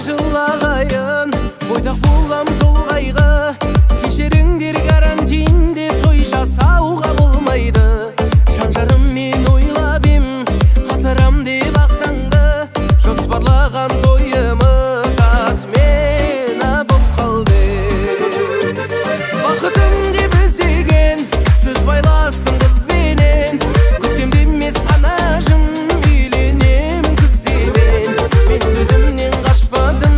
жылағайын, бойдақ боламыз ол қайғы. Кешіріңдер, карантинде той жасауға болмайды. Жан-жарым мен ойлап ем, атырам деп ақтаңды. Жоспарлаған тойымыз атмена боп қалды. Бақытым деп іздеген сөз байластым қызбенен. Көктемде емес анажым, үйленемін күздемен. Мен сөзімнен қашпадым,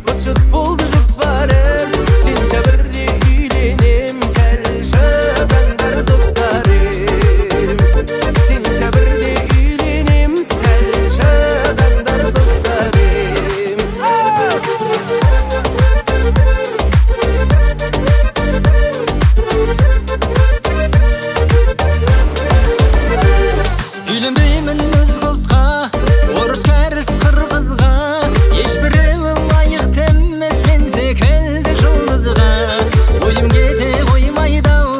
быт-шыт болды жоспарым. Сентябрьде үйленем, сәл шыдаңдар достарым. Сентябрьде үйленем, сәл шыдаңдар достарым. Үйленбеймін өз құлтқа, орыс кәріс қырғызға. Ешбіреуі лайықты емес мен секілді жұлдызға. Ойым кете қоймайды-ау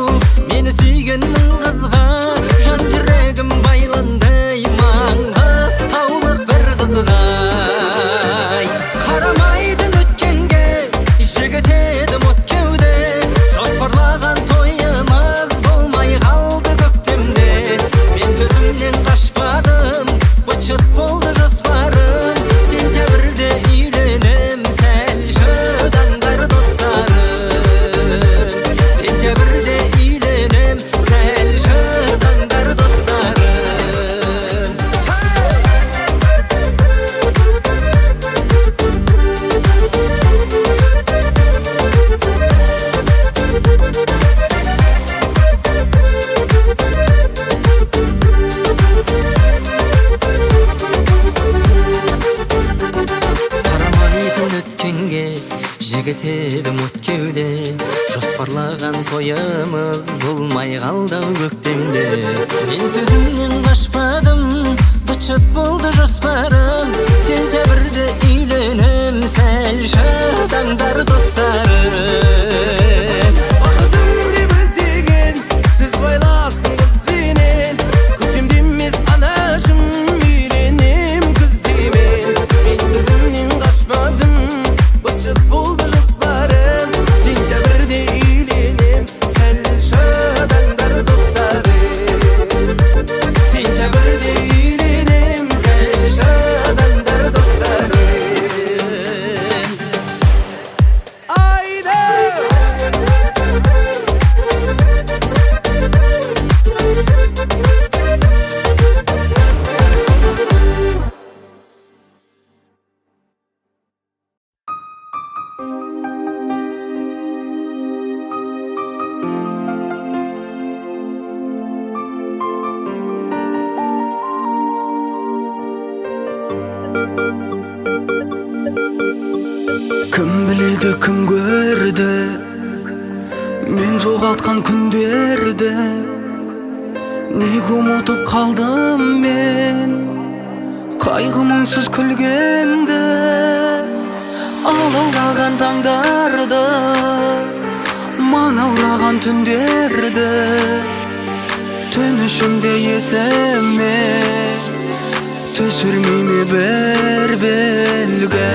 мені сүйгенмін қызға. Жан жүрегім байланды маңғыстаулық бір қызға. Қарамайтын өткенге, жігіт едім от кеуде. Жоспарлаған тойымыз болмай қалды көктемде. Мен сөзімнен қашпадым, быт-шыт болды жоспарым. Сентябрьде үйленем, сәл шыдаңдар достарым. Сентябрьде үйленем, сәл шыдаңдар достарым. Қарамайтын өткенге, жігіт едім от кеуде. Жоспарлаған тойымыз болмай қалды көктемде. Мен сөзімнен қашпадым, быт-шыт болды жоспарым. Сентябрьде үйленем, сәл шыдаңдар достарым. Бақытым деп іздеген сөз байласын қызбенен. Көктемде емес анажым, үйленемін күздемен. Мен сөзімнен қашпадым, быт-шыт болды жоспарым. Сентябрьде үйленем, сәл шыдаңдар достарым. Сентябрьде үйленем, сәл шыдаңдар достарым. Айда! Кім біледі, кім көрді мен жоғалтқан күндерді. Неге ұмытып қалдым мен қайғы мұңсыз күлгенді. Алаулаған таңдарды, манаураған түндерді. Түн ішімде есіме түсірмей ме бір белгі.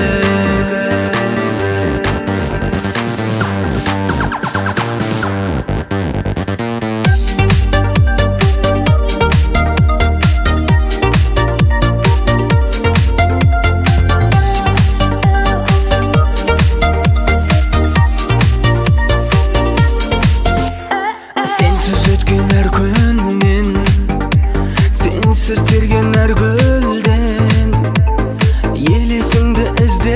Сенсіз өткен әр күннен, сенсіз терген әр гүлден, елесіңді ізде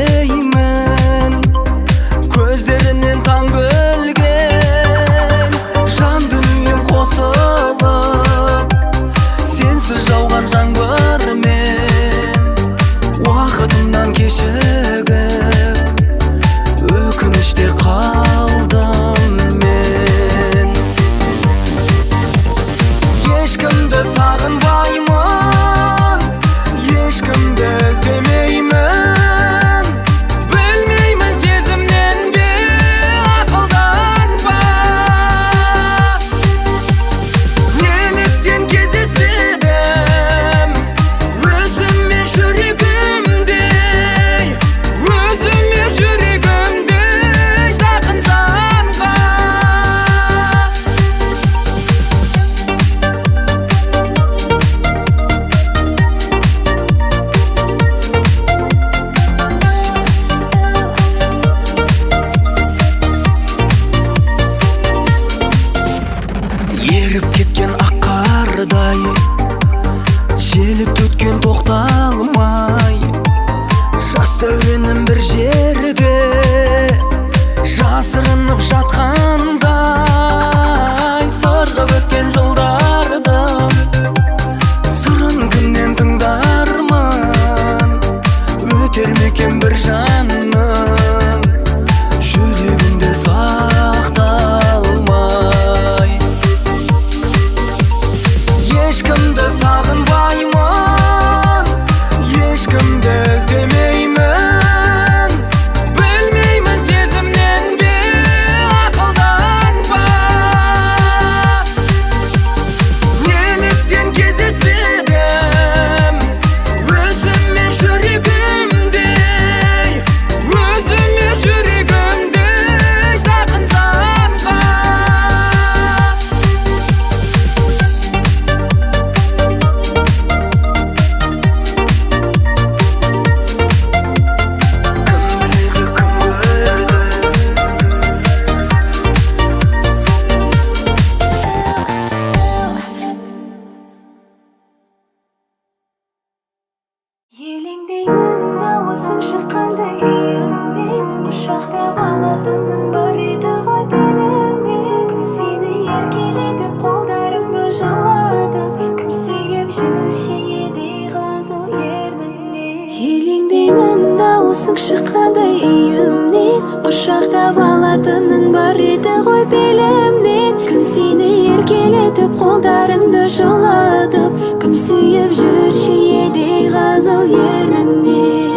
bir жанның жүрегімде сақталмай. Ешкімді сағынбаймын, ешкімді іздемеймін. Білмеймін сезімнен бе, ақылдан ба. Неліктен кездеспедім өзіммен жүрегімдей, өзіммен жүрегімдей жақын жанға. Елеңдеймін дауысың шыққандай үйімнен, құшақтап алатының бар еді ғой белімнен. Кім сені еркелетіп қолдарыңды жылатып, кім сүйіп жүрші еді қызыл ерніңнен. Елеңдеймін дауысың шыққандай үйімнен, құшақтап алатының бар еді ғой белімнен. Кім сені еркелетіп қолдарыңды жылатып, кім сүйіп жүрші еді қызыл ерніңнен.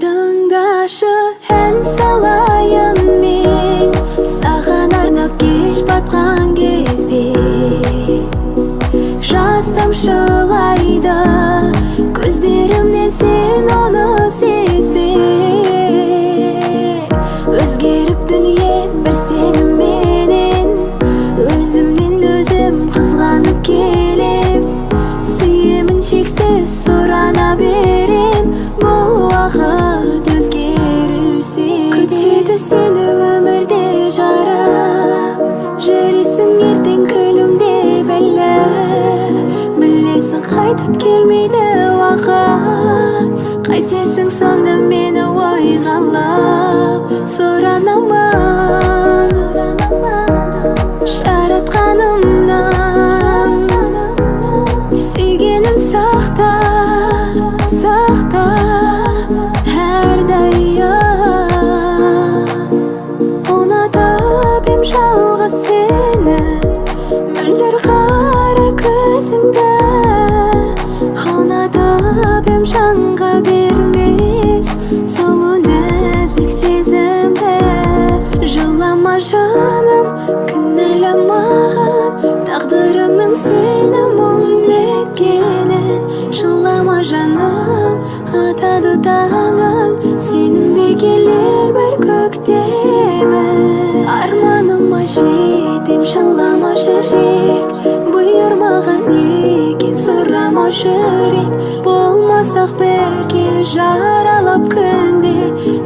Тыңдашы, ән салайын мен саған арнап кеш батқан кезде. Жас тамшылайды көздерімнен, сен оны сезбе. Өзгеріп дүние бір сенімменен, өзімнен өзім қызғанып келем. Сүйемін шексіз сұрана берем, бұл уақыт өзгерілсе. Күтеді сені өмірде жарап, жүресің ертең күлімдеп әлі. Білесің қайтып келмейді уақыт, қайтесің сонда мені ойға алып. Сұранамын жаратқанымнан, сүйгенім сақта, сақта әрдайым. Ұнатып ем жалғыз сені, мөлдір қара көзіңді. Ұнатып ем жанға бермес сұлу нәзік сезімді. Жылама жаным, кінәламаған тағдырыңның сені мұң еткенін. Жылама жаным, атады таңың, сенің де келер бір көктемің. Арманыма жетем, жылама жүрек, бұйырмаған екен сұрама жүрек. Болмасақ бірге жаралап күнде,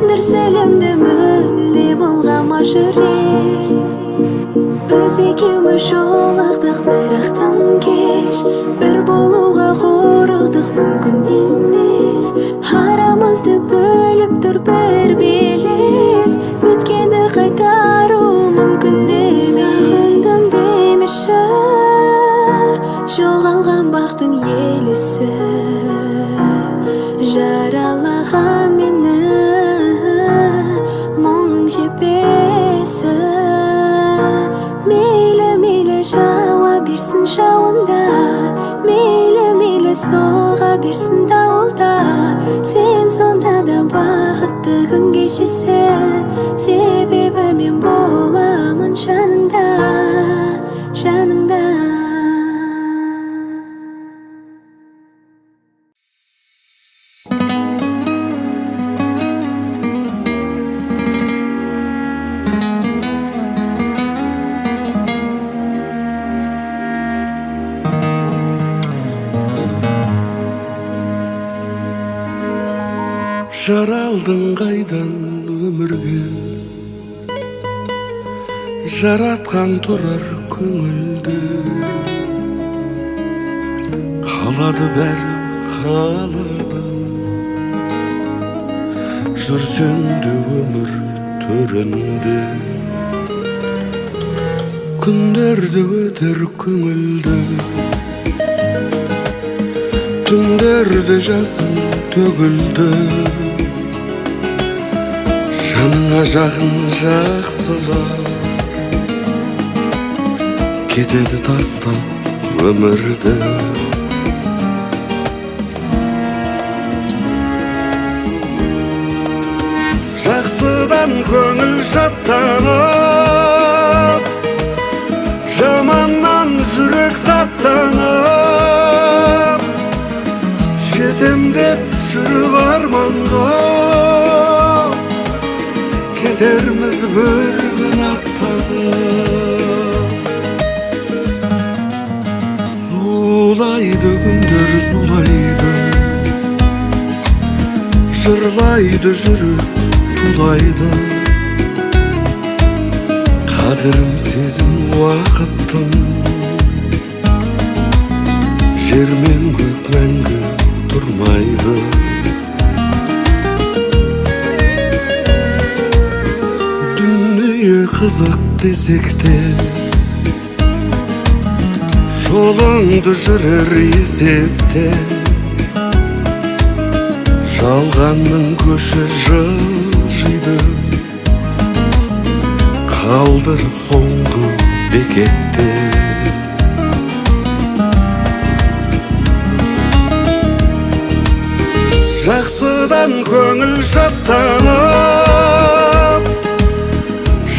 дүрсілімді мүлде бұлғама жүрек. Біз екеуміз жолықтық бірақ тым кеш, бір болуға қорықтық мүмкін емес. Арамызды бөліп тұр бір белес, өткенді қайтару мүмкін емес. Сағындым демеші, жоғалған бақтың елесі. Жаралаған мені мұң жебесі. Мейлі мейлі жауа берсін жауында, мейлі мейлі соға берсін дауылда. Сен сонда да бақытты күн кешесің, себебі мен боламын жаныңда, жаныңда. Жаралдың қайдан өмірге, жаратқан тұрар көңілді. Қалады бәрі қалады, жүрсең де өмір төрінде. Күндерді өтер көңілді, түндерді жасым төгілді. Саңа жақын жақсылар кетеді тастап өмірді. Жақсыдан көңіл шаттанып, жаманнан жүрек таттанып, жетем деп жүріп арманға, кетерміз бір күн аттанып. Зулайды күндер, зулайды, жырлайды жүрек, тулайды. Қадірін сезім уақыттың, жер мен көк мәңгі тұрмайды. Дүние қызық десек те, жолыңды жүрер есепте. Жалғанның көші жылжиды, қалдырып соңғы бекетте. Жақсыдан көңіл шаттанып,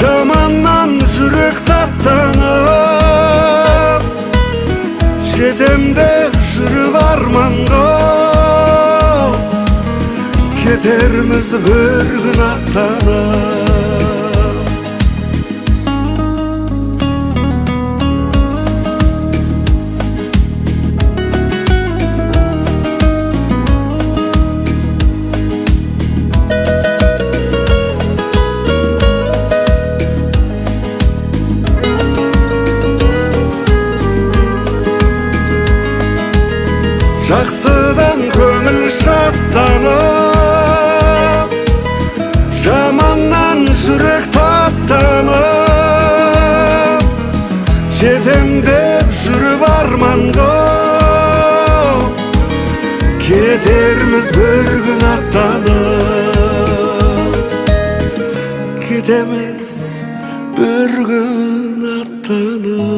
жаманнан жүрек таттанып, жетем деп жүріп арманға, кетерміз бір күн аттанып. Жақсыдан көңіл шаттанып, жаманнан жүрек таптанып, жетем деп жүріп арманға, кетерміз бір күн аттанып. Кетеміз бір күн аттанып.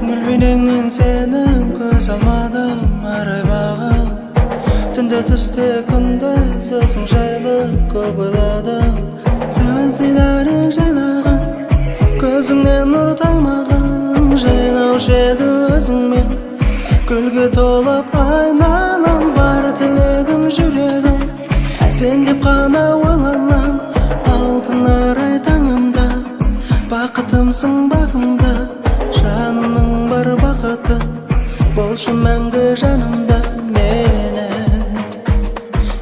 Гүлбейнеңнен сенің көз алмадым арай бағым. Түнде түсте күнде сөзің жайлы көп ойладым. Көз дидарың жайлаған, көзіңнен нұр таймаған, жайнаушы еді өзіңмен гүлге толып айналам. Бар тілегім жүрегім сен деп қана ойланам. Алтын арай таңымда бақытымсың бағымда, жанымның бар бақыты болшы мәңгі жанымда.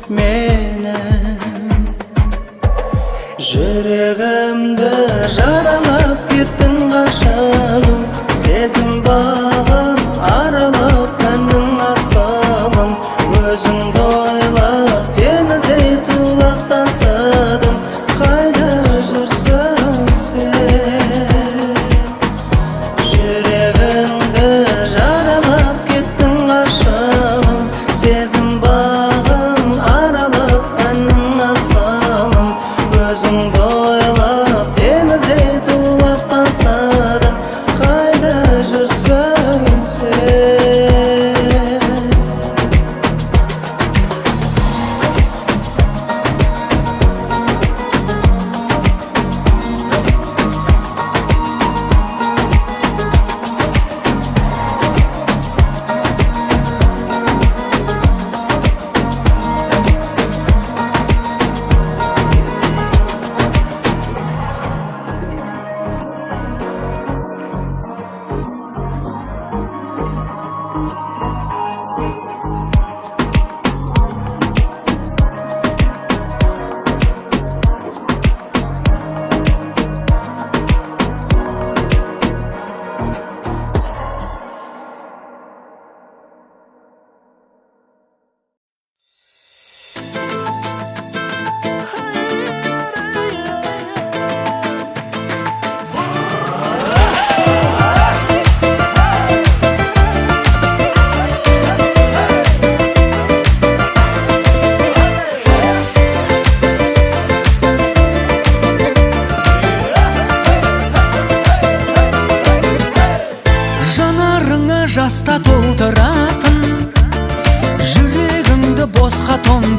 Менің жүрегімді жаралап кеттің ғашығым, сезім бағын аралап әннің асылын. Өзіңді ойлап теңіздей тулап тасыдым, қайда жүрсің сен? Жүрегіңді жаралап кеттің ғашығым, сезім бағын аралап әннің асылын. Өзіңді ойлап теңіздей тулап тасыдым, қайда жүрсің сен?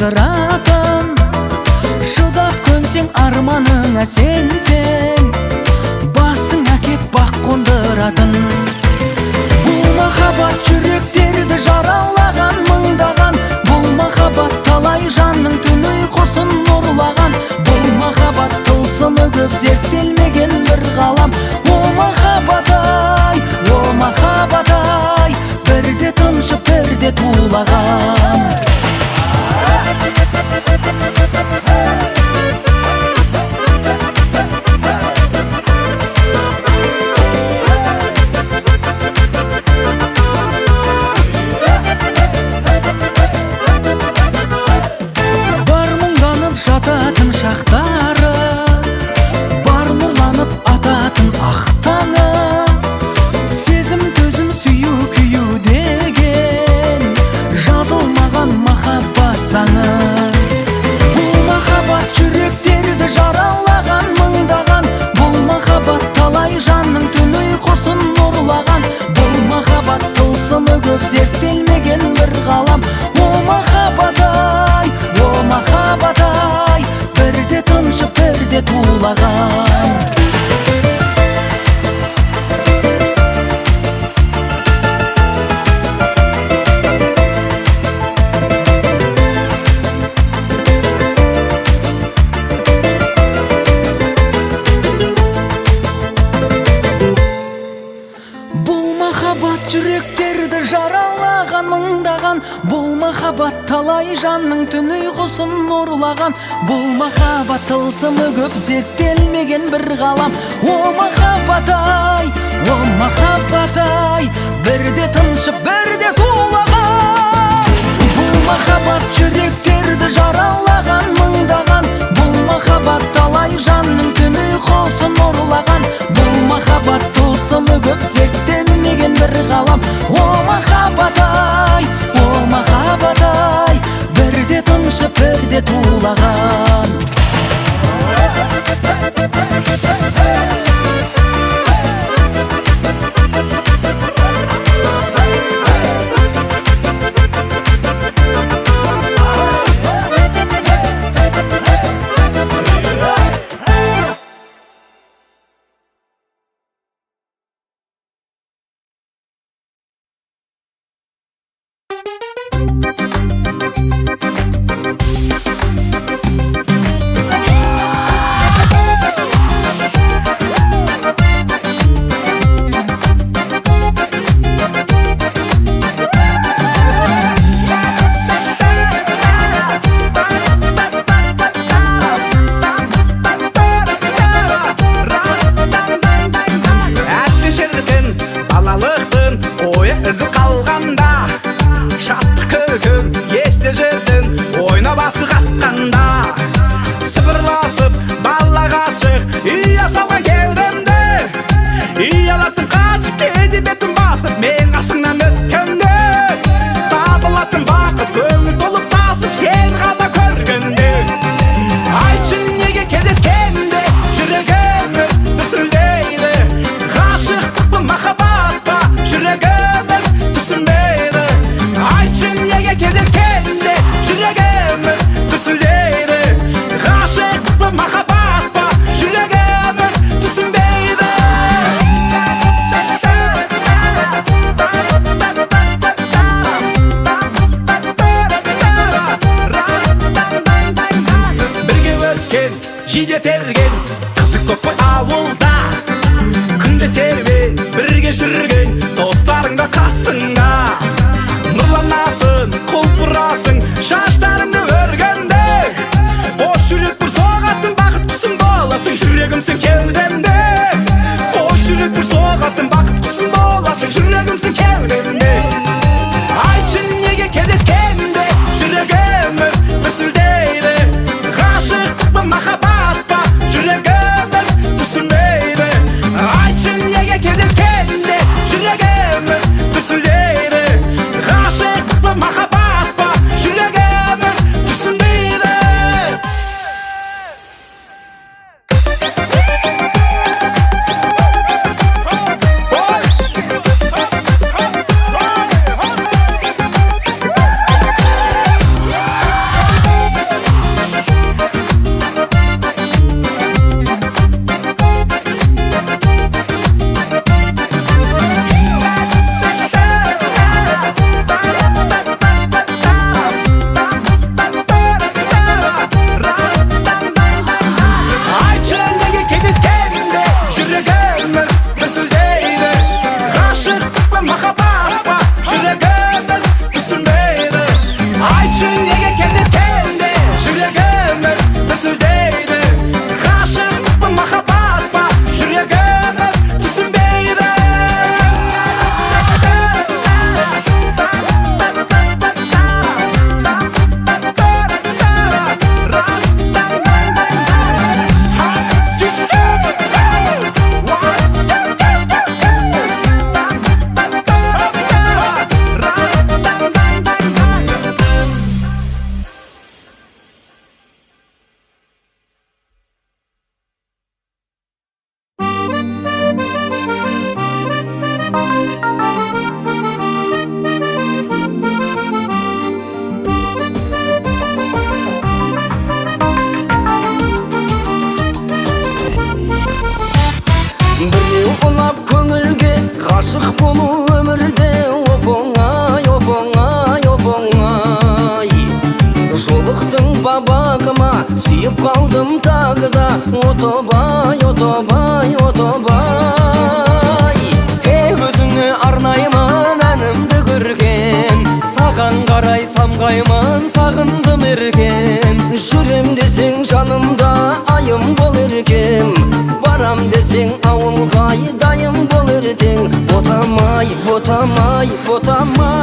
қондыратын, шыдап көнсең арманыңа сенсең, басыңа кеп бақ қондыратын. Бұл махаббат жүректерді жаралаған мыңдаған, бұл махаббат талай жанның түн ұйқысын ұрлаған, бұл махаббат тылсымы көп зерттелмеген бір ғалам. О махаббат-ай, о махаббат-ай, бірде тыншып бірде тулаған. Бар мұңданып жататын шақтары, бар нұрланып ататын ақ таңы, сезім төзім сүю күйу деген жазылмаған махаббат заңы. Бұл махаббат жүректерді жаралаған мыңдаған, бұл махаббат талай жанның түн ұйқысын ұрлаған, бұл махаббат тылсымы көп зерттелмеген бір ғалам. О махаббат-ай, о махаббат-ай, бірде тыншып бірде тулаған. Бұл махаббат жүректерді жаралаған мыңдаған, бұл махаббат талай жанның түн ұйқысын ұрлаған, бұл махаббат тылсымы көп зерттелмеген бір ғалам. О махаббат-ай, о махаббат-ай, бірде тыншып бірде тулаған. Бұл махаббат жүректерді жаралаған мыңдаған, бұл махаббат талай жанның түн ұйқысын ұрлаған, бұл махаббат тылсымы көп зерттелмеген бір ғалам. О махаббат-ай, о махаббат-ай, бірде тыншып бірде тулаған. Әтті шіркін, балалықтың ойы ізі қалғанда, шаттық күлкің есте жүрсін ойна басы қатқанда, сыбырласып бала ғашық үйя салған кеудемде, ұялатын қашық кейде бетін басып мен қасыңнан өткенде, табылатын бақыт көңіл толып тасып сен ғана көргенде. Айтшы неге кездескенде жүрегіміз дүрсілдейді, ғашықтық па махаббат па жүрегіміз түсінбейді. Айтшы неге кездескенде жүрегіміз дүрсілдейді, ғашықтық па махаббат па жүрегіміз түсінбейді. Бірге өткен, жиде терген, қызық көп қой ауылда, күнде серуен, бірге жүрген достарың да қасыңда. Нұрланасың, құлпырасың, шаштарыңды өргенде, бош жүрек бір соғатын бақыт құсын боласың, жүрегімсің кеудемде. Бош жүрек бір соғатын бақыт құсын боласың, жүрегімсің кеудемде. Айтшы неге кездескенде жүрегіміз дүрсілдейді, ғашықтық па махаббат па жүрегіміз Сұлықтың бабағыма сүйіп қалдым тағы да. Отобай, отобай, отобай. Тек өзіңе арнаймын әнімді көрген. Саған қарай самғаймын, сағындым еркем. Жүрем десең жанымда айым бол еркем. Барам десең ауылға дайым бол ертең. Ботамай, ботамай, ботамай.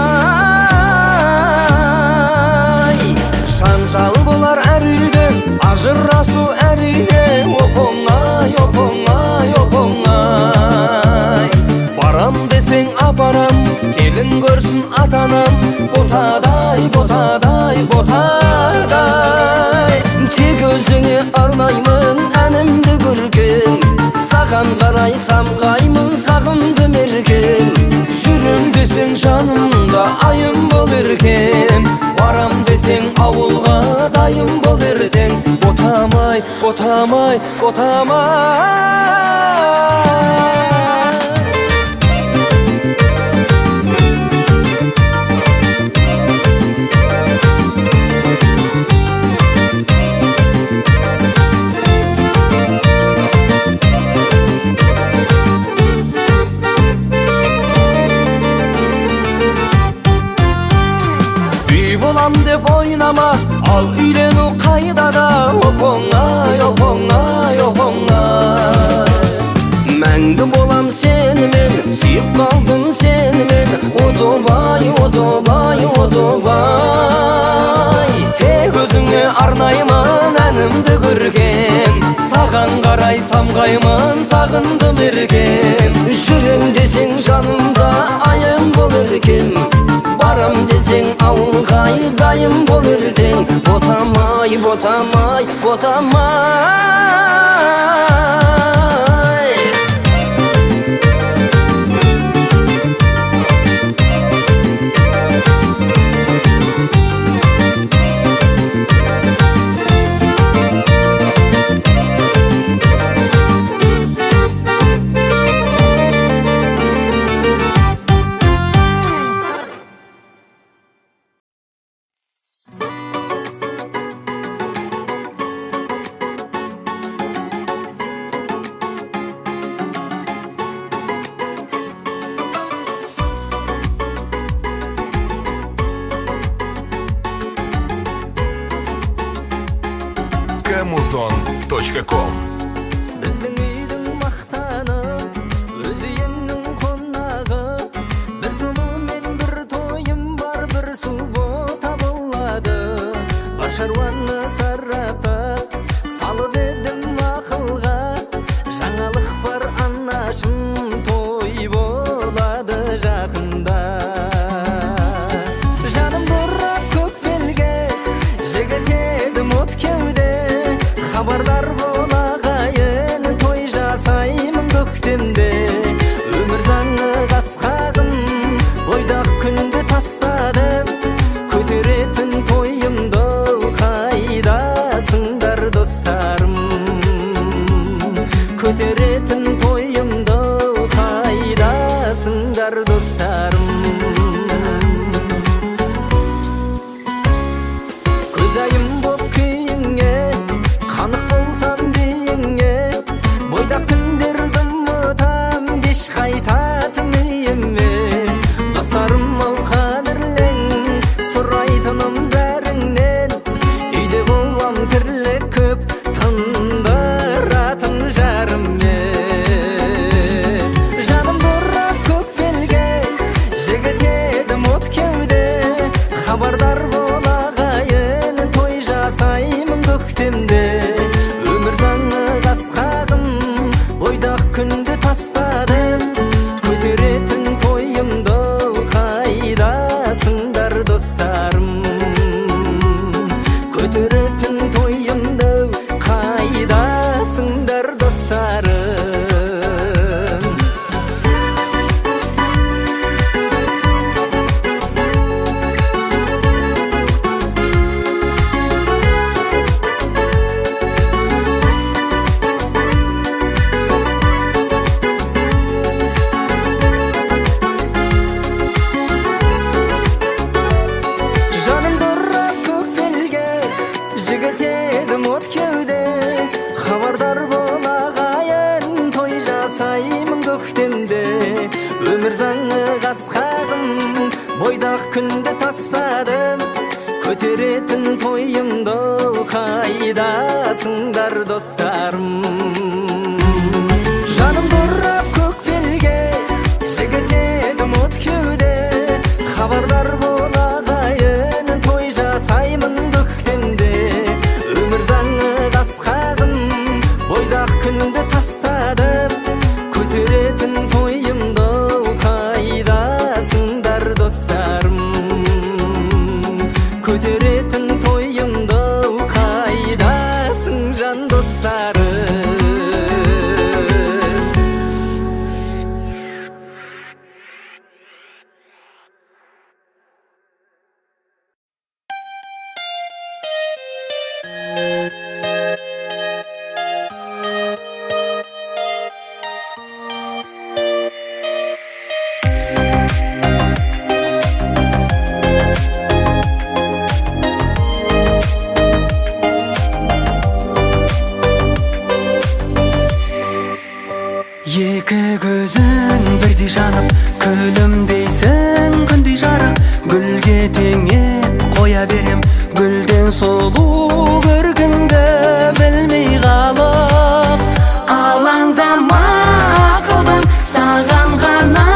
Жанжал болар әр үйде, ажырасу әр үйде. Оп-оңай, оп-оңай, оп-оңай. Барам десең апарам, келін көрсін атанам. Ботадай, ботадай, ботадай. Тек өзіңе арнаймын әнімді көрген. Саған қарай самғаймын, сағындым еркем. Жүрем десең жанымда айым бол еркем. Барам десең ауылға дайым бол ертең. Ботамай, ботамай, ботамай. Bolam деп oynama, al үйлену қайдада. Оп-оңай, оп-оңай, оп-оңай. Мәңгі болам сенімен, сүйіп қалдым сенімен. Отобай, отобай, отобай. Тек өзіңе арнаймын әнімді көрген. Саған қарай самғаймын, сағындым еркем. Жүрем десең жанымда айым бол еркем. Барам десең ауылға дайым бол ертең. Ботамай, ботамай, ботамай. Muzon.com Біздің үйдің мақтаны, өз үйімнің қонағы. Бір сұлу мен бір тойым бар, бір су бота болады. Бар шаруаны сарраптап салып едім ақылға. Жаңалық бар анашым, той болады жақында. Жаным бұрап көк белге, жігіт едім от кеуде. Хабардар бол ағайын, той жасаймын көктемде. Өмір заңы қасқағым, ойдақ күнді тастадым. Көтеретін тойымды қайдасыңдар достарым. Көтеретін тойымды қайдасыңдар достарым. Көзайым боп күйіңе, қанық болсам дейіңе. Бойдақ күндерді ұмытам, кеш қайтатын үйіме. Достарым ау қадірлен, сұрайтыным бәріңнен. Үйде болам тірлік көп, тындыратын жарымне. Жаным бұрап көк белге, жігіт едім от кеуде. Хабардар бол ағайын, той жасаймын көктемде. Өмір заңы қасқағым, бойдақ күнді тастадым. Көтеретін тойымды қайдасыңдар достарым. Көтеретін тойымды қайдасыңдар достарым. Жігіт едім от кеуде, хабардар болағайын, той жасаймын көктемде. Өмір заңы қасқағым, бойдақ күнді тастадым, көтеретін тойымды қайдасыңдар достарым. Жаным дұрап көк белге, жігіт едім от кеуде, хабардар болағайын, той жасаймын көктемде. Өмір заңы қасқағым, бойдақ күнді тастадым, көтеретін тойымды қайдасыңдар достарым. Көтеретін тойымды қайдасың жан достарым. Екі көзің бірдей жанып, күлімдейсің күндей жарық. Гүлге теңеп қоя берем, гүлден сұлу көргіңді білмей қалып. Алаңдама ақылым, саған ғана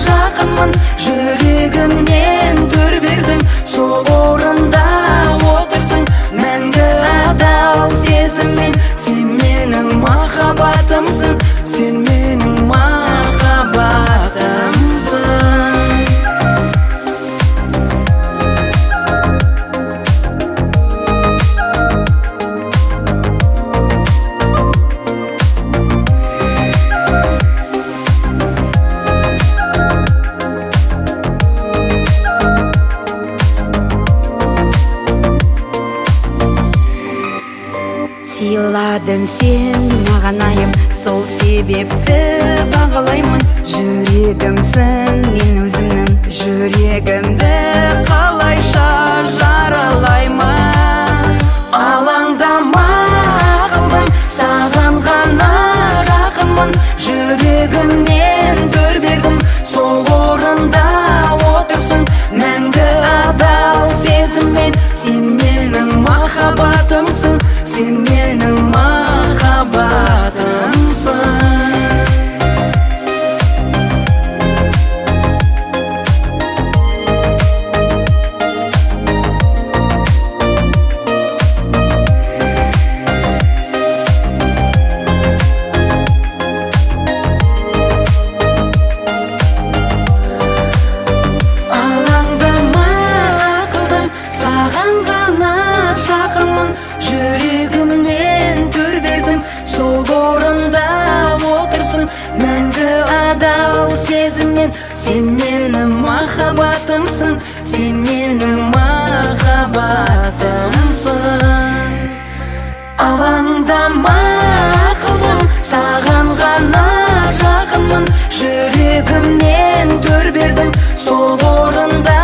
жақынмын. Жүрегімнен төр бердім, сол орында отырсың. Мәңгі адал сезіммен, сен менің махаббатымсың, сен менің махаббатымсың. Сыйладың сен маған айым, сол себепті бағалаймын. Жүрегімсің мен өзімнің, жүрегімді қалайша жаралаймын. Алаңдама ақылым, саған ғана жақынмын. Жүрегімнен төр бердім, сол орында отырсың. Мәңгі адал сезіммен, сен менің махаббатымсың, сен менің махаббатымсың. Алаңдама ақылым, саған ғана жақынмын. Жүрегімнен төр бердім, сол орында отырсың. Мәңгі адал сезіммен, сен менің махаббатымсың, сен менің махаббатымсың. Алаңдама ақылым, саған ғана жақынмын. Жүрегімнен төр бердім, сол орында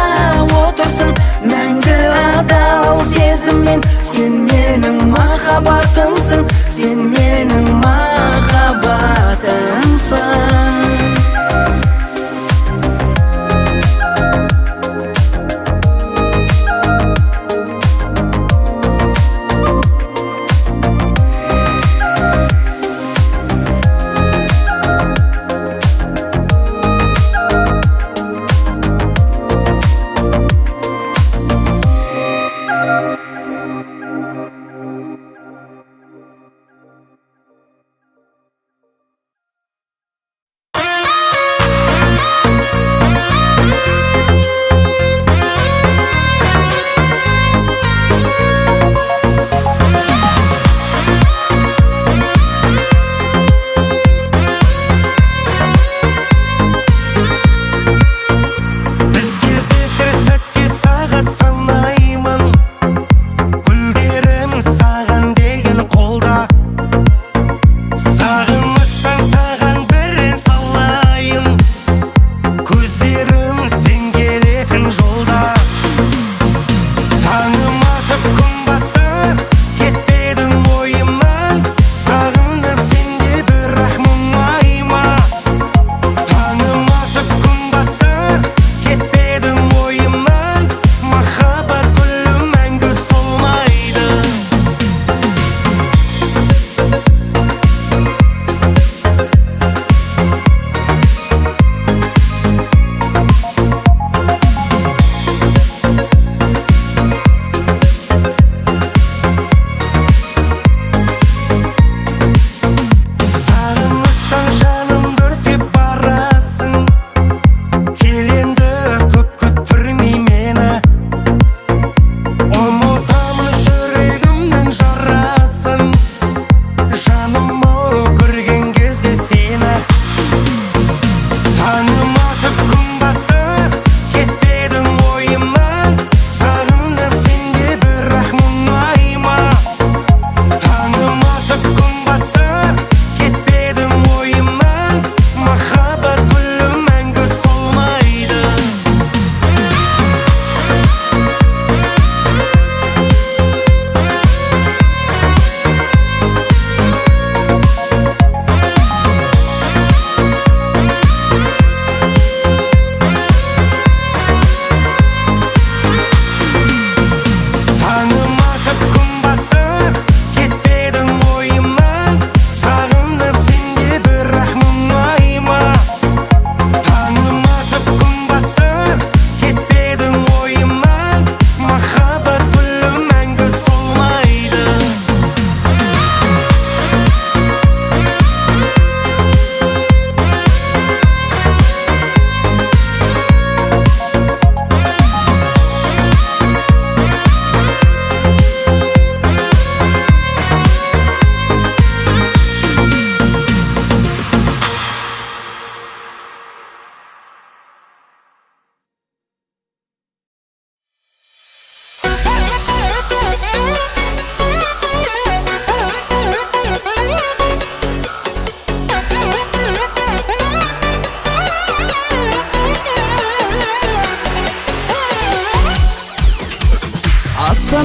отырсың. Мәңгі адал сезіммен, сен менің махаббатымсың, сен менің махаббатымсың.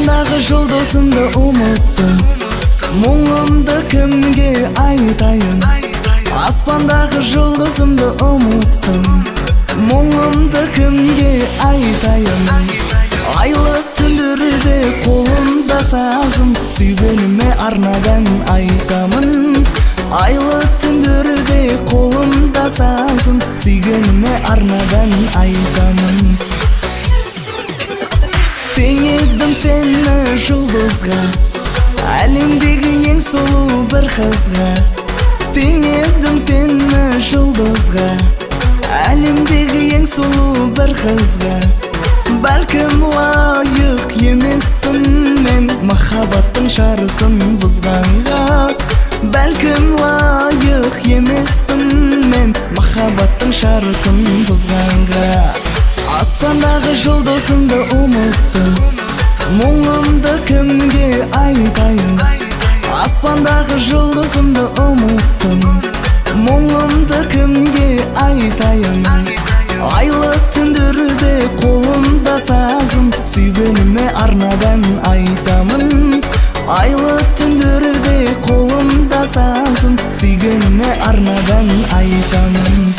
аспандағы жұлдызымды ұмыттым, мұңымды кімге айтайын? Аспандағы жұлдызымды ұмыттым, мұңымды кімге айтайын? Айлы түндерде қолымда сазым, сүйгеніме арнадан айтамын. Айлы түндерде қолымда сазым, сүйгеніме арнадан айтамын. Теңедім сені жұлдызға, әлемдегі ең сұлу бір қызға. Теңедім сені жұлдызға, әлемдегі ең сұлу бір қызға. Бәлкім лайық емеспін мен махаббаттың шартын бұзғанға. Бәлкім лайық емеспін мен махаббаттың шартын бұзғанға. Аспандағы жұлдызымды ұмыттым, мұңымды кімге айтайын? Аспандағы жұлдызымды ұмыттым, мұңымды кімге айтайын? Айлы түндерде қолымда сазым, сүйгеніме арнадан айтамын. Айлы түндерде қолымда сазым, сүйгеніме арнадан айтамын.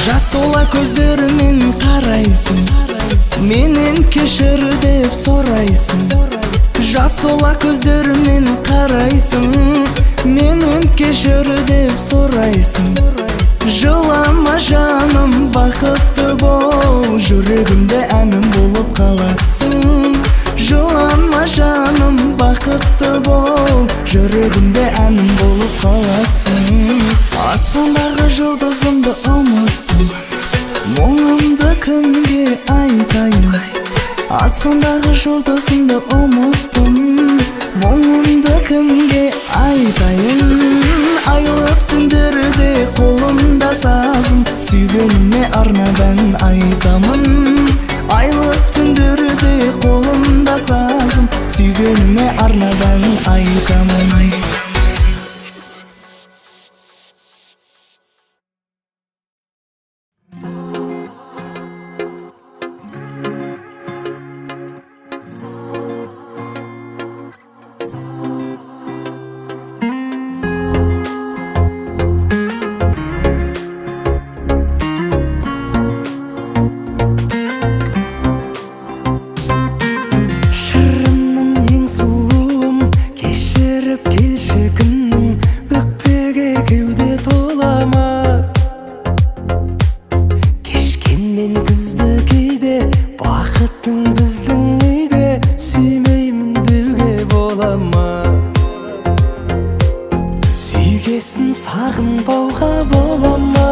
Жас тола көздерімен қарайсың, менен кешір деп сұрайсың. Жас тола көздерімен қарайсың, менен кешір деп сұрайсың. Жылама жаным, бақытты бол, жүрегімде әнім болып қаласың. Жылама жаным, бақытты бол, жүрегімде әнім болып қаласың. Аспандағы жұлдызымды ұмыттым, мұңымды кімге айтайын? Аспандағы жұлдызымды ұмыттым, мұңымды кімге айтайын? Айлы түндерде қолымда сазым, сүйгеніме арнадан айтамын. Айлы түндерде қолымда сазым, сүйгеніме арнадан айтамын. Сағынбауға бола ма?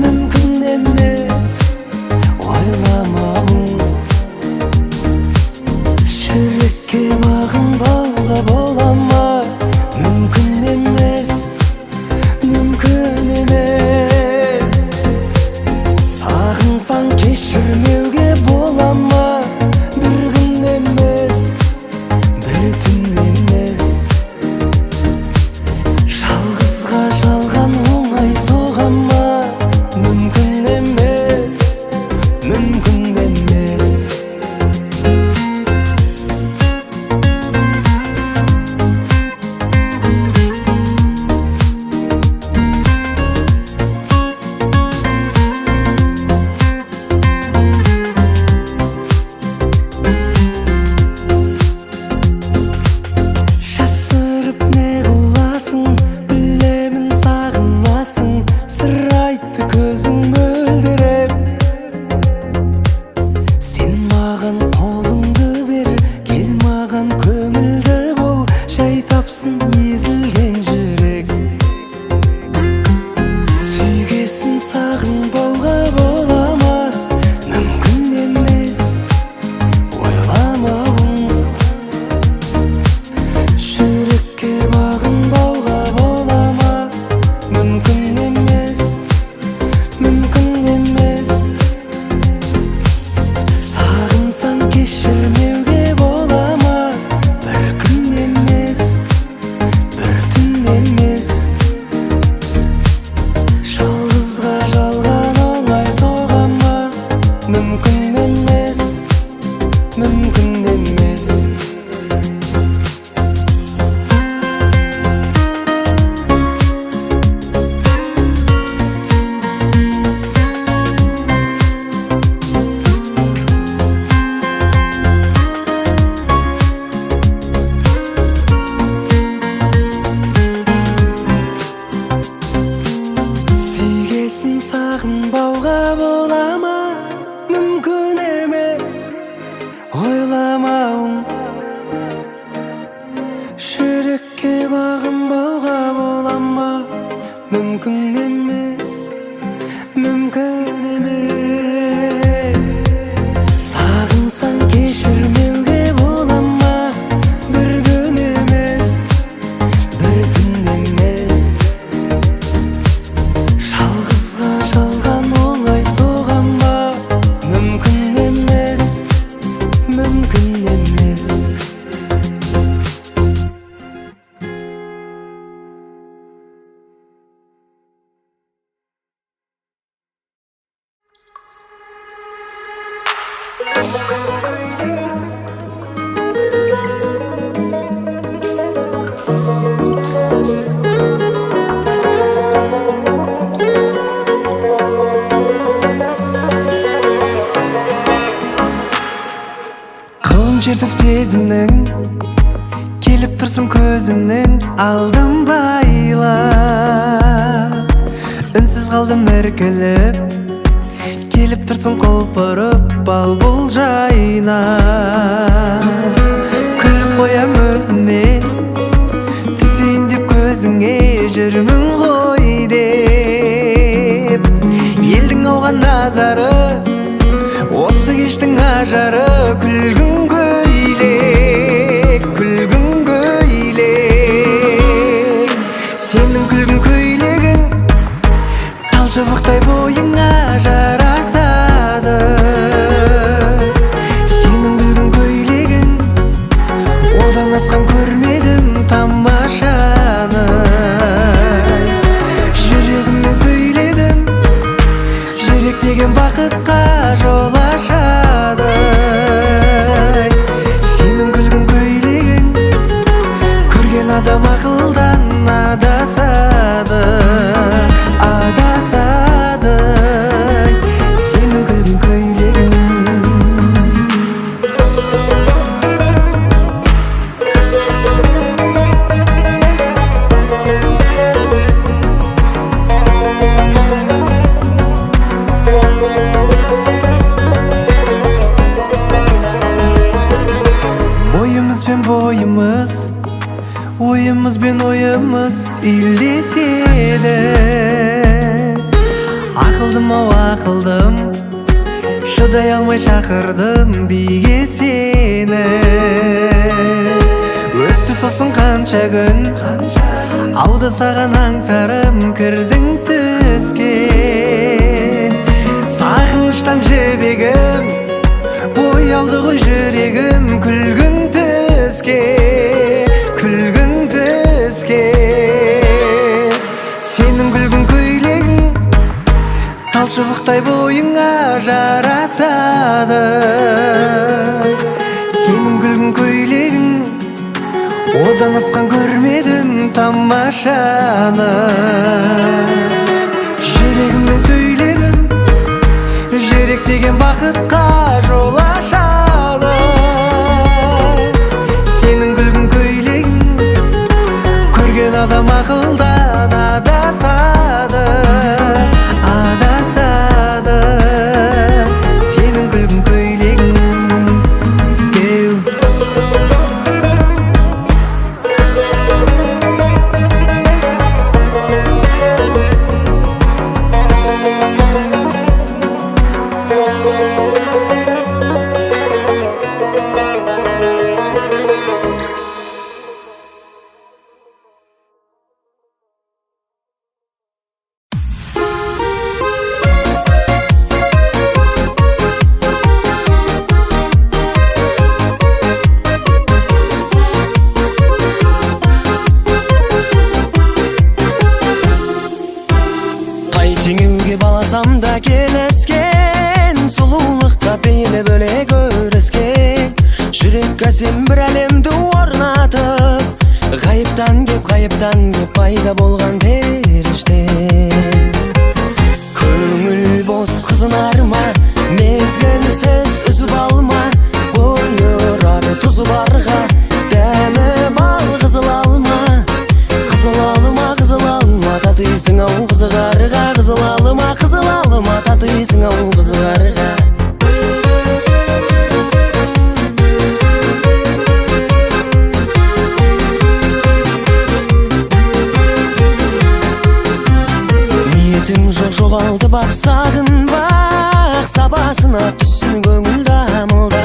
Мүмкін емес, ойламауым. Жүрекке бағынбауға бола ма? Мүмкін емес, мүмкін емес. Сағынсаң кешірмеуге бола ма? Bir gün емес, bir түн емес. Жалғызға жалған оңай соға ма? Мүмкін емес. бауға бола ма? Мүмкін емес ойламауың. Жүрекке бағынбауға бола ма? Мүмкін емес, мүмкін емес. Сағынсаң кешірмеуге бола ма? Бір күн емес, бір түн емес. Жалғызға жалған оңай соға ма? Мүмкін емес, мүмкін емес. Қолым шертіп сезімнің, келіп тұрсың көзімнің алдым байла. Үнсіз қалдым іркіліп, келіп тұрсың құлпырып бал бұл жайна. Күліп қоям өзіме, түсейін деп көзіңе, жүрмін ғой деп. Елдің ауған назары, осы кештің ажары, күлгін көйлек, күлгін көйлек. Сенің күлгін көйлегің талшыбықтай бойыңа жарасады. Сенің күлгін көйлегің, одан асқан көрмедім тамашаны. Жүрегіммен сөйледім, жүрек деген бақытқа жол ашады. Сенің күлгін көйлегің, көрген адам ақылдан адасады, адасады. Сенің күлгін көйлегің. Бойымыз, ойымыз бен ойымыз үйлеседі. Ақылдым ау ақылдым, шыдай алмай шақырдым биге сені. Өтті сосын қанша күн, ауды саған аңсарым кірдің түске. Сағыныштан жібегім, бой алды ғой жүрегім күлгін түске, күлгін түске. Сенің күлгін көйлегің талшыбықтай бойыңа жарасады. Сенің күлгін көйлегің, одан асқан көрмедім тамашаны. Жүрегіммен сөйледім, жүрек деген бақытқа жол ашады. Сенің күлгін көйлегің, көрген адам ақылдан адасады, адасады. Сенің күлгін көйлегің. Теңеуге баласам да келескен, сұлулықта бейлі бөлек өрескен. Жүрекке сен бір әлемді орнатып, ғайыптан кеп пайда болған періште. Көңіл бос қызынар ма, мезгілсіз үзіп алма. Ойырар тұзы барға, дәмі бал қызыл алма. Қызыл алма, татисың ау қызығарға. Қызыл алма, татисың жоғалды бақ сағынбақ сабасына түссін көңіл дамылда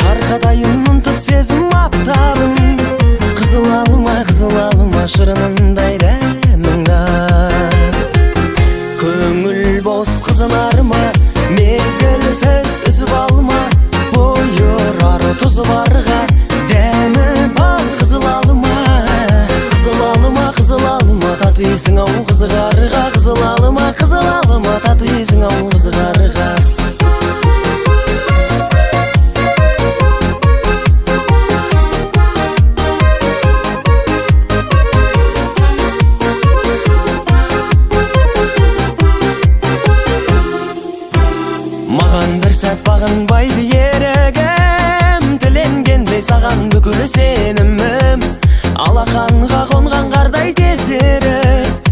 тарқатайын мұнтық сезім аптабын қызыл алыма шырынындай дәміңда көңіл бос қызынарма мезгілсіз үзіп алма бойы ары тұзы барға дәмі бал қызыл алыма татисың ау қызығарға қызыл алыма татисың ау қызығарға маған бір сәт бағынбайды ерігім тіленгендей саған бүкіл сенімім алақанға қонған қардай тезері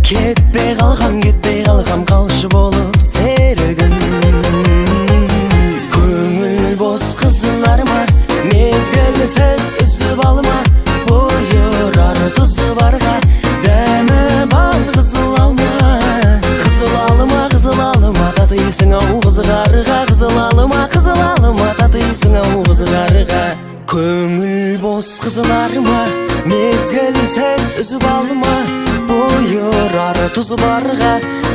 кетпей қалғам қалшы болып серігім көңіл бос қызынарма мезгілсіз үзіп алма бойы ары тұзы барға дәмі бал қызыл алыма татисың ау қызығарға қызыл алыма татисың ау қызығарға көңіл бос қызынарма мезгілсіз үзіп алма бойы ары тұзы барға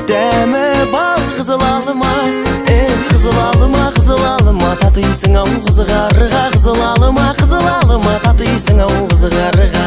дәмі бал қызыл алыма татисың ау қызығарға қызыл алыма татисың ау қызығарға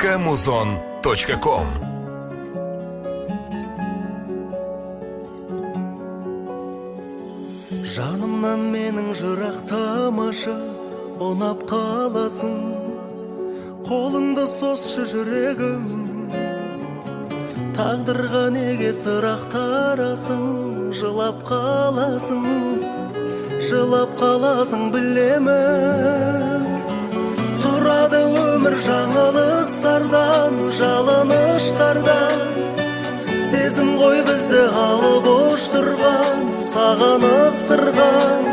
Kamuzon.com Жанымнан менің жырақтамашы ұнап қаласың қолыңды сосшы жүрегім тағдырға неге сырақтарасың жылап қаласың білемін тұрады өмір жаңылыстардан жалыныштардан сезім ғой бізді алып ұштырған саған ыстырған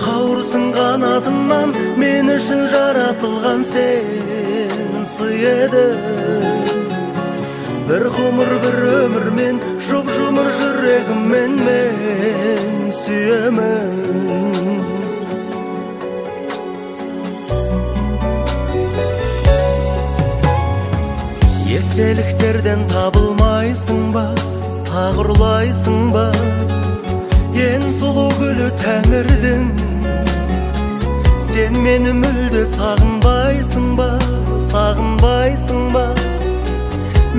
қауырсың қанатымнан мен үшін жаратылған сен сый едің бір ғұмыр бір өмірмен жұп-жұмыр жүрегіммен мен сүйемін естеліктерден табылмайсың ба тағы ұрлайсың ба ең сұлу гүлі тәңірдің сен мені мүлде сағынбайсың ба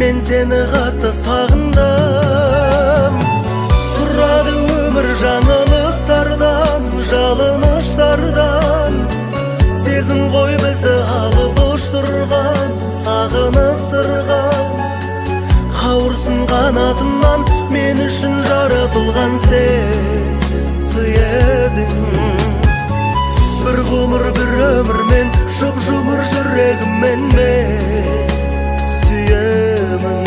мен сені қатты сағындым тұрады өмір жаңылыстардан жалыныштардан сезім ғой бізді алып ұштырған саған ыстырған қауырсын қанатымнан мен үшін жаратылған сен сый едің бір ғұмыр бір өмірмен жұп-жұмыр жүрегіммен мен сүйемін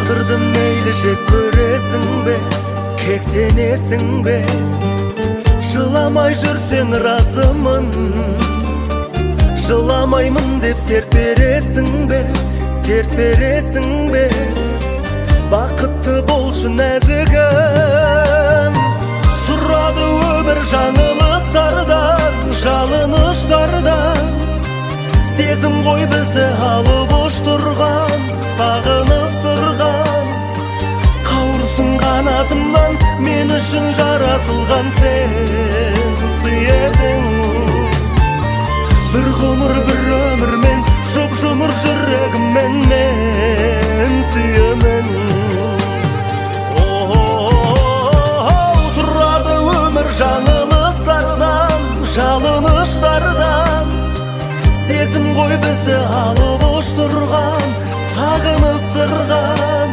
тағдырды мейлі жек көресің бе кектенесің бе жыламай жүрсең разымын жыламаймын деп серт бересің бе бақытты болшы нәзігім тұрады өмір жаңылыстардан жалыныштардан сезім ғой бізді алып ұштырған саған ыстырған қауырсын қанатымнан мен үшін жаратылған сен сый едің жүрегіммен мен сүйемін. Тұрады өмір жаңылыстардан, жалыныштардан. Сезім ғой бізді алып ұштырған, сағыныстырған.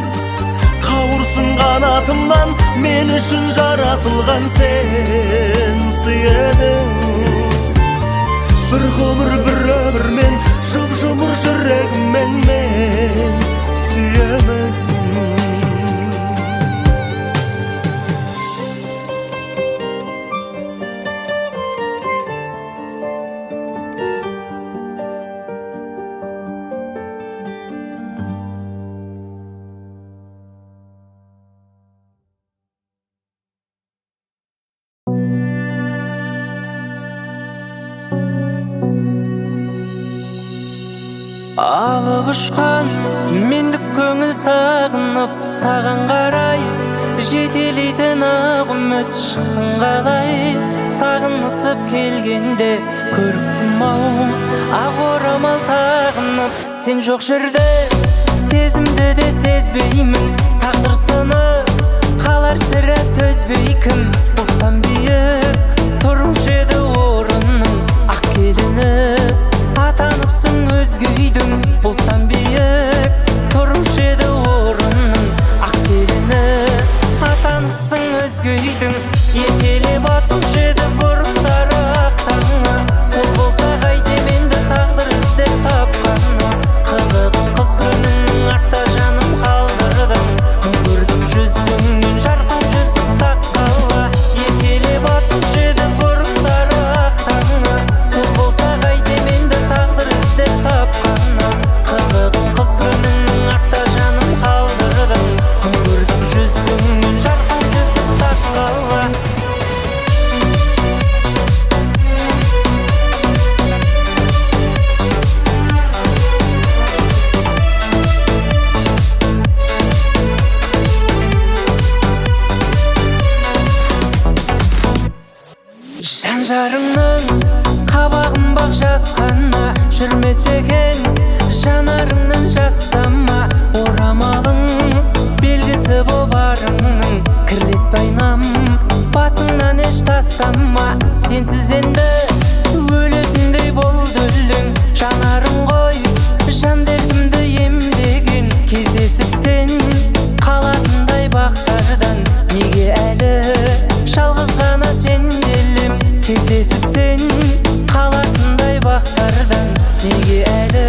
Қауырсын қанатымнан, мен үшін жаратылған сен сүйедің. Bir ғұмыр bir ömірмен, жұп-жұмыр жүрегіммен мен сүйемін. Алып ұшқан мендік көңіл сағынып, саған қарай жетелейтін ақ үміт шықтың қалай. Сағынысып келгенде көріктім-ау, ақ орамал тағынып. Сен жоқ жерде сезімді де сезбеймін, тағдыр сынып қалар сірә төзбей кім. Бұлттан биік тұрушы еді орынның ақ келіні, атаныпсың өзге үйдің. Бұлттан биік тұрушы еді орынның ақ келіні, атаныпсың өзге үйдің. Ертелеп атушы еді бұрындары ақ таңы, сол болса қайтем енді тағдыр іздеп тапқаны. Қызығын қыз күніңнің артта жаным қалдырдың, көрдім жүзіңнен жарқын жүзік таққалы. Ертелеп атушы еді бұрындары ақ таңы, сол болса қайтем енді тағдыр іздеп тапқаны. Қызығын қыз күніңнің артта жаным қалдырдың, көрдім жүзіңнен жарқын жүзік таққалы. Жан-жарыңның қабағын бақ жасқанма, жүрмесе екен жанарыңның жастама. Орамалың белгісі боларыңның, кірлетпе айнам, басыңнан еш тастама. Сенсіз енді өлетіндей болды өлең, жанарың ғой жан дертімді емдеген. Кездесіп сен қалатындай бақтардан, неге әлі жалғыз ғана сенделем. Кездесіп сен қалатындай бақтардан, неге әлі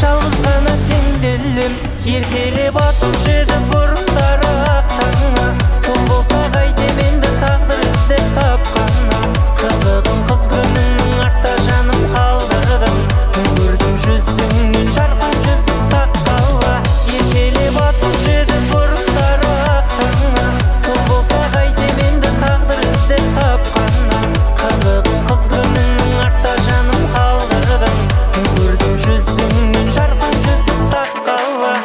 жалғыз ғана сенделем. Еркелеп атушы еді бұрындары ақ таңы, сол болса қайтем енді тағдыр іздеп тапқаны. Қызығын қыз күніңнің артта жаным қалдырдың, көрдім жүзіңнен жарқын жүзік таққалы. Еркелеп атушы еді бұрындары ақ таңы, сол болса қайтем енді тағдыр іздеп тапқаны. Қызығын қыз күніңнің артта жаным қалдырдың, көрдім жүзіңнен жарқын жүзік таққалы.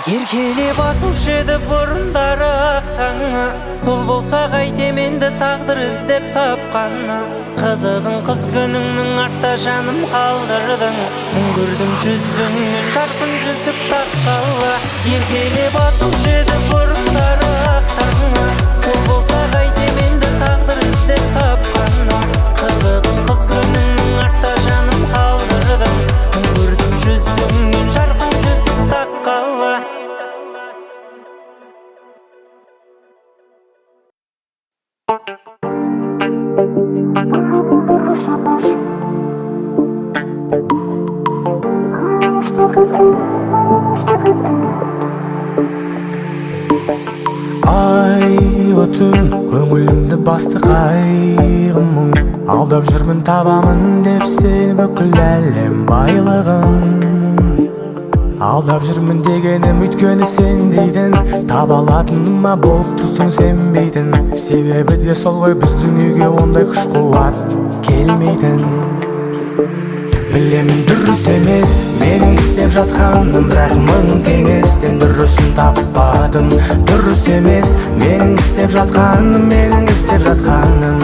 Еркелеп атушы еді бұрындары ақ таңы, сол болса қайтем енді тағдыр іздеп тапқаны. Қызығын қыз күніңнің артта жаным қалдырдың, көрдім жүзіңнен жарқын жүзік таққалы. Еркелеп атушы еді бұрындары ақ таңы, сол болса қайтем енді тағдыр іздеп тапқаны. Қызығын қыз күніңнің артта жаным қалдырдың, көрдім жүзіңнен жарқын жүзік таққалы. Айлы түн көңілімді басты қайғым мұң, алдап жүрмін табамын деп сен бүкіл әлем байлығын. Алдап жүрмін дегенім өйткені сен дейтін таба алатыныма болып тұрсың сенбейтін. Себебі де сол ғой біздің үйге ондай күш қуат келмейтін. Білемін дұрыс емес менің істеп жатқаным, бірақ мың кеңестен дұрысын таппадым. Дұрыс емес менің істеп жатқаным, менің істеп жатқаным.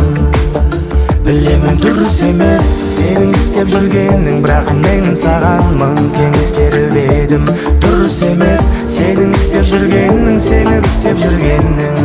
Білемін дұрыс емес сенің істеп жүргенің, бірақ мен саған мың кеңес беріп едім. Дұрыс емес сенің істеп жүргенің, сенің істеп жүргенің.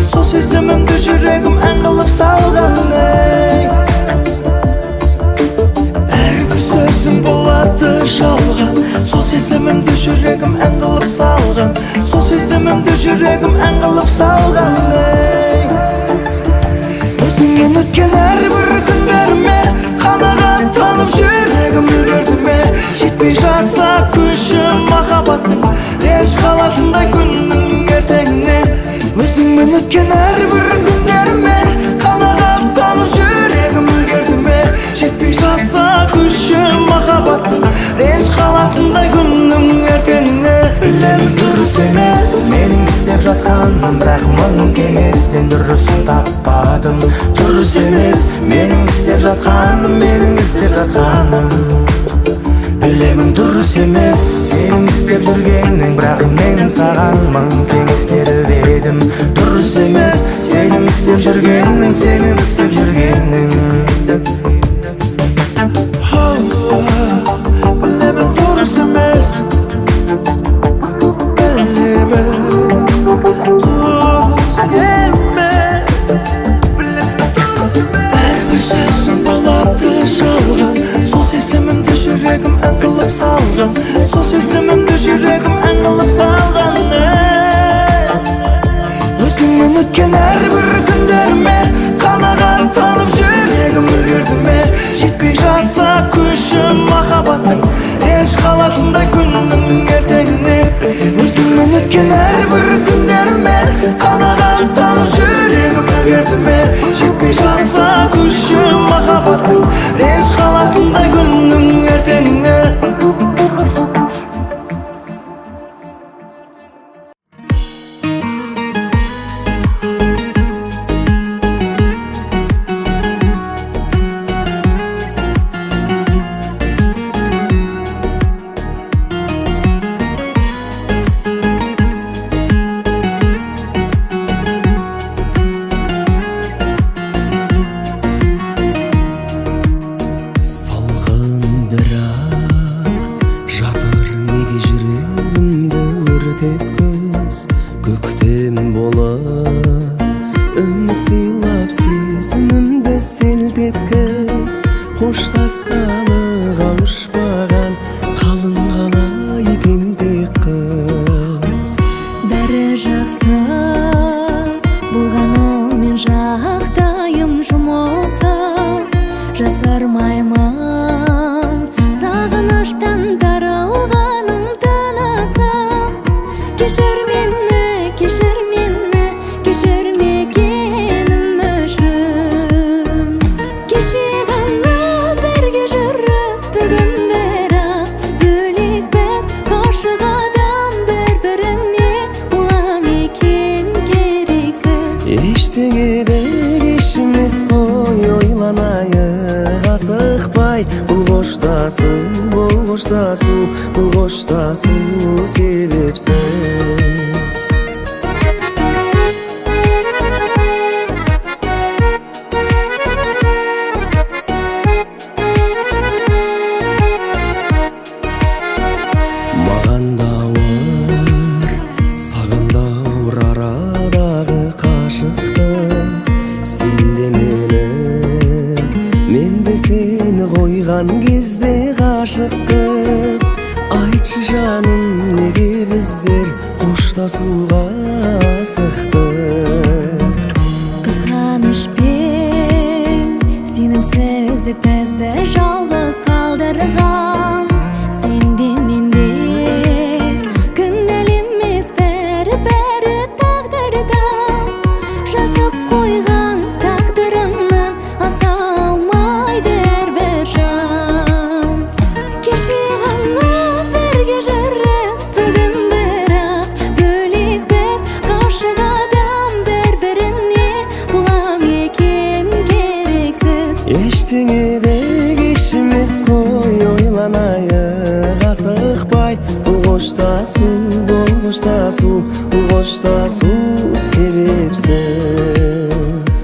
Сол сезімімді жүрегім ән қылып салған, әрбір сөзің болады жалған. Сол сезімімді жүрегім ән қылып салған, сол сезімімді жүрегім ән қылып салған. Өзіңмен өткен әрбір күндеріме қанағаттанып жүрегім үлгерді ме? Жетпей жатса күшім махаббаттың, еш қалатындай күннің ертеңіне. Өзіңмен өткен әрбір күндеріме қанағаттанып жүрегім үлгерді ме? Жетпей жатса күшім махаббаттың, реніш қалатындай күннің ертеңіне. Білемін дұрыс емес менің істеп жатқаным, бірақ мың кеңестен дұрысын таппадым. Дұрыс емес менің істеп жатқаным, менің істеп жатқаным. Білемін дұрыс емес сенің істеп жүргенің, бірақ мен саған мың кеңес беріп едім. Дұрыс емес сенің істеп жүргенің, сенің істеп жүргенің. Білемін дұрыс емес, білемін дұрыс емес. Әрбір сөзің болады жалған, сол сезімімді жүрегім ән қылып салған, сол сезімімді жүрегім ән қылып салған. Өзіңмен өткен әрбір күндеріме қанағаттанып жүрегім үлгерді ме? Жетпей жатса күшім махаббаттың, еш қалатындай күннің ертеңіне. Өзіңмен өткен әрбір күндеріме қанағаттанып жүрегім үлгерді ме? Жетпей жатса күшім махаббаттың, еш қалатындай күннің ертеңіне. Көктем болып үміт сыйлап сезімімді селтеткіз. Қоштасқаны қауышпаған қалың қалай тентек қыз. Бәрі жақсы болғанымен жағдайым жұмылса, жасармаймын сағыныштан дарылғанымдан асам. Кешір мені, кешір мені, кешірмегенім үшін. Кеше ғана бірге жүріп бүгін бірақ бөлекпіз. Ғашық адам бір-біріне бола ма екен керексіз. Ештеңе де кеш емес қой, ойланайық асықпай. Бұл қоштасу, бұл қоштасу, бұл қоштасу себепсіз. Маған да ауыр, саған да ауыр арадағы қашықтық. Сен де мені, мен де сені қойған кезде ғашық қыз. коштасууга асыктык. Кызганычпен сенімсіздік бізді жалғыз қалдырған. Сенде менде күнәлемес бәрі тағдырдан. Жазып қойған тағдырынан аса алмайды әрбір жан. Кеше ғана бірге жүріп бүгін бірақ бөлек біз. Ғашық адам бір-біріне бұлам екен керексіз. Ештеңеде кешімес қой, ойланайық асықпай. Бұл қоштасу себепсіз.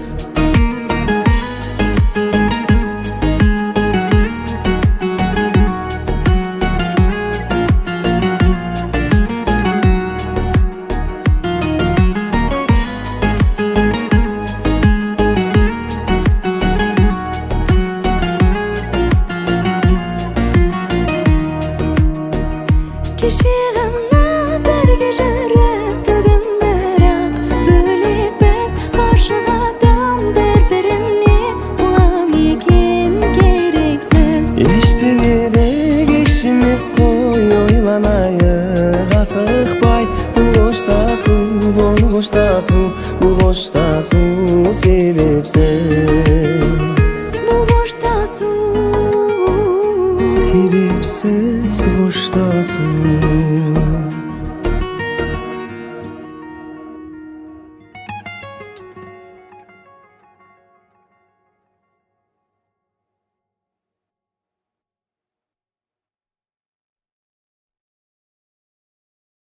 Кеше ғана бірге жүріп бүгін бірақ бөлек біз. Ғашық адам бір-біріне бұлам екен керексіз. Ештеңеде кешімес қой, ойланайық асықпай. Бұл қоштасу себепсіз. Бұл қоштасу Себепсіз қоштасу.